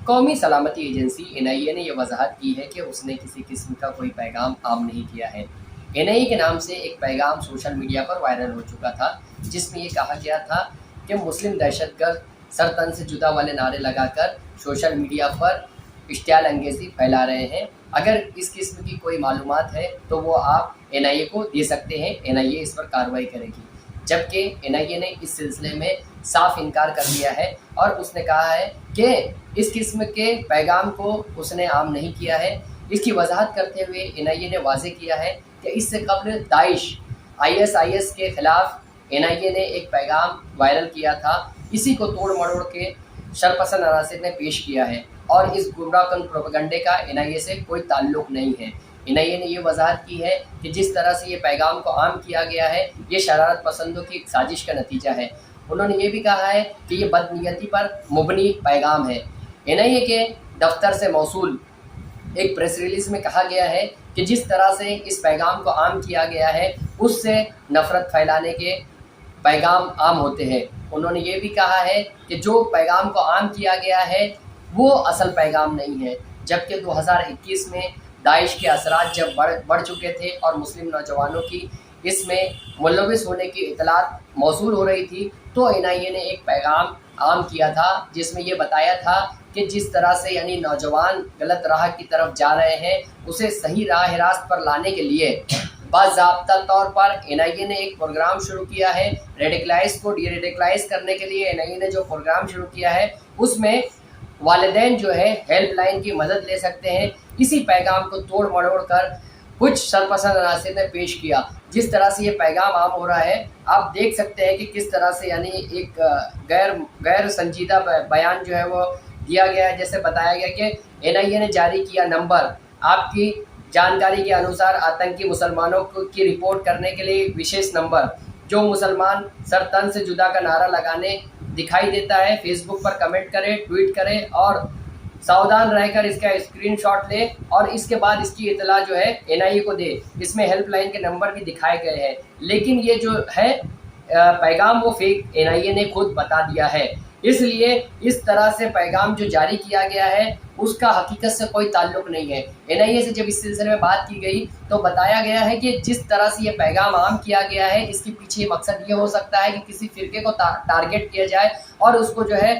قومی سلامتی agency NIA نے یہ وضاحت کی ہے کہ اس نے کسی قسم کا کوئی پیغام عام نہیں کیا ہے۔ NIA کے نام سے ایک پیغام سوشل میڈیا پر وائرل ہو چکا تھا، جس میں یہ کہا گیا تھا کہ مسلم دہشت گرد سر تن سے جدا والے نعرے لگا کر سوشل میڈیا پر اشتعال انگیزی پھیلا رہے ہیں۔ اگر اس قسم کی کوئی معلومات ہے تو وہ آپ NIA کو دے سکتے ہیں، NIA اس پر کارروائی کرے گی۔ جبکہ NIA نے اس سلسلے میں صاف انکار کر دیا ہے اور اس نے کہا ہے کہ اس قسم کے پیغام کو اس نے عام نہیں کیا ہے۔ اس کی وضاحت کرتے ہوئے NIA نے واضح کیا ہے کہ اس سے قبل داعش ISIS کے خلاف NIA نے ایک پیغام وائرل کیا تھا، اسی کو توڑ مڑوڑ کے شرپسند عناصر نے پیش کیا ہے اور اس گمراہ کن پروپیگنڈے کا NIA سے کوئی تعلق نہیں ہے۔ NIA نے یہ وضاحت کی ہے کہ جس طرح سے یہ پیغام کو عام کیا گیا ہے، یہ شرارت پسندوں کی ایک سازش کا نتیجہ ہے۔ انہوں نے یہ بھی کہا ہے کہ یہ بدنیتی پر مبنی پیغام ہے۔ NIA کے دفتر سے موصول ایک پریس ریلیز میں کہا گیا ہے کہ جس طرح سے اس پیغام کو عام کیا گیا ہے، اس سے نفرت پھیلانے کے پیغام عام ہوتے ہیں۔ انہوں نے یہ بھی کہا ہے کہ جو پیغام کو عام کیا گیا ہے وہ اصل پیغام نہیں ہے، جبکہ 2021 میں داعش کے اثرات جب بڑھ چکے تھے اور مسلم نوجوانوں کی اس میں ملوث ہونے کی اطلاعات موصول ہو رہی تھی تو NIA نے ایک پیغام عام کیا تھا، جس میں یہ بتایا تھا کہ جس طرح سے یعنی نوجوان غلط راہ کی طرف جا رہے ہیں، اسے صحیح راہ راست پر لانے کے لیے باضابطہ طور پر NIA نے ایک پروگرام شروع کیا ہے۔ ریڈیکلائز کو ڈی ریڈیکلائز کرنے کے لیے NIA نے جو پروگرام شروع کیا ہے، اس میں والدین جو ہے ہیلپ لائن کی مدد لے سکتے ہیں۔ اسی پیغام کو توڑ مڑوڑ کر کچھ سرپسند عناصر نے پیش کیا۔ جس طرح سے یہ پیغام عام ہو رہا ہے، آپ دیکھ سکتے ہیں کہ کس طرح سے یعنی ایک غیر سنجیدہ بیان جو ہے وہ دیا گیا ہے۔ جیسے بتایا گیا کہ NIA نے جاری کیا نمبر، آپ کی جانکاری کے انوسار آتنکی مسلمانوں کی رپورٹ کرنے کے لیے وشیش نمبر، جو مسلمان سر تن سے جدا کا نعرہ لگانے دکھائی دیتا ہے، فیس بک پر کمنٹ کرے، ٹویٹ کرے اور ساودھان رہ کر اس کا اسکرین شاٹ لے اور اس کے بعد اس کی اطلاع جو ہے NIA کو دے۔ اس میں ہیلپ لائن کے نمبر بھی دکھائے گئے ہیں، لیکن یہ جو ہے پیغام وہ فیک NIA نے خود بتا دیا ہے۔ اس لیے اس طرح سے پیغام جو جاری کیا گیا ہے اس کا حقیقت سے کوئی تعلق نہیں ہے۔ NIA سے جب اس سلسلے میں بات کی گئی تو بتایا گیا ہے کہ جس طرح سے یہ پیغام عام کیا گیا ہے، اس کے پیچھے مقصد یہ ہو سکتا ہے کہ کسی فرقے کو ٹارگٹ کیا جائے اور اس کو جو ہے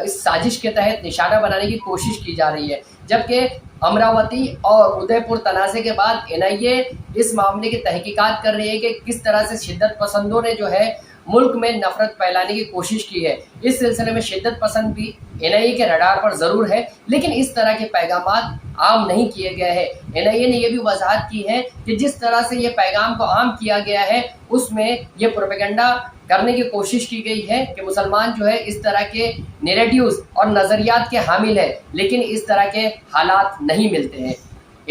اس سازش کے تحت نشانہ بنانے کی کوشش کی جا رہی ہے۔ جبکہ امراوتی اور ادے پور تنازع کے بعد NIA اس معاملے کی تحقیقات کر رہی ہے کہ کس طرح سے شدت پسندوں نے جو ہے ملک میں نفرت پھیلانے کی کوشش کی ہے۔ اس سلسلے میں شدت پسند بھی NIA کے رڈار پر ضرور ہے، لیکن اس طرح کے پیغامات عام نہیں کیے گئے ہیں۔ NIA نے یہ بھی وضاحت کی ہے کہ جس طرح سے یہ پیغام کو عام کیا گیا ہے، اس میں یہ پروپیگنڈا کرنے کی کوشش کی گئی ہے کہ مسلمان جو ہے اس طرح کے نیریٹیوز اور نظریات کے حامل ہے، لیکن اس طرح کے حالات نہیں ملتے ہیں۔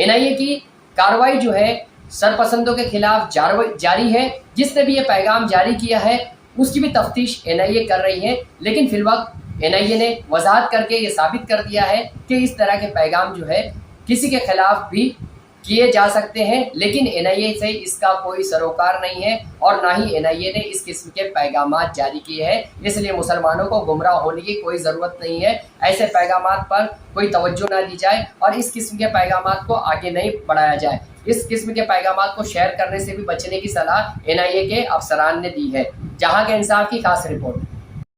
NIA کی کارروائی جو ہے سرپسندوں کے خلاف جاری ہے۔ جس نے بھی یہ پیغام جاری کیا ہے اس کی بھی تفتیش NIA کر رہی ہے، لیکن فی الوقت NIA نے وضاحت کر کے یہ ثابت کر دیا ہے کہ اس طرح کے پیغام جو ہے کسی کے خلاف بھی کیے جا سکتے ہیں، لیکن NIA سے اس کا کوئی سروکار نہیں ہے اور نہ ہی NIA نے اس قسم کے پیغامات جاری کیے ہیں۔ اس لیے مسلمانوں کو گمراہ ہونے کی کوئی ضرورت نہیں ہے، ایسے پیغامات پر کوئی توجہ نہ دی جائے اور اس قسم کے پیغامات کو آگے نہیں بڑھایا جائے۔ اس قسم کے پیغامات کو شیئر کرنے سے بھی بچنے کی صلاح NIA کے افسران نے دی ہے۔ جہاں کے انصاف کی خاص رپورٹ۔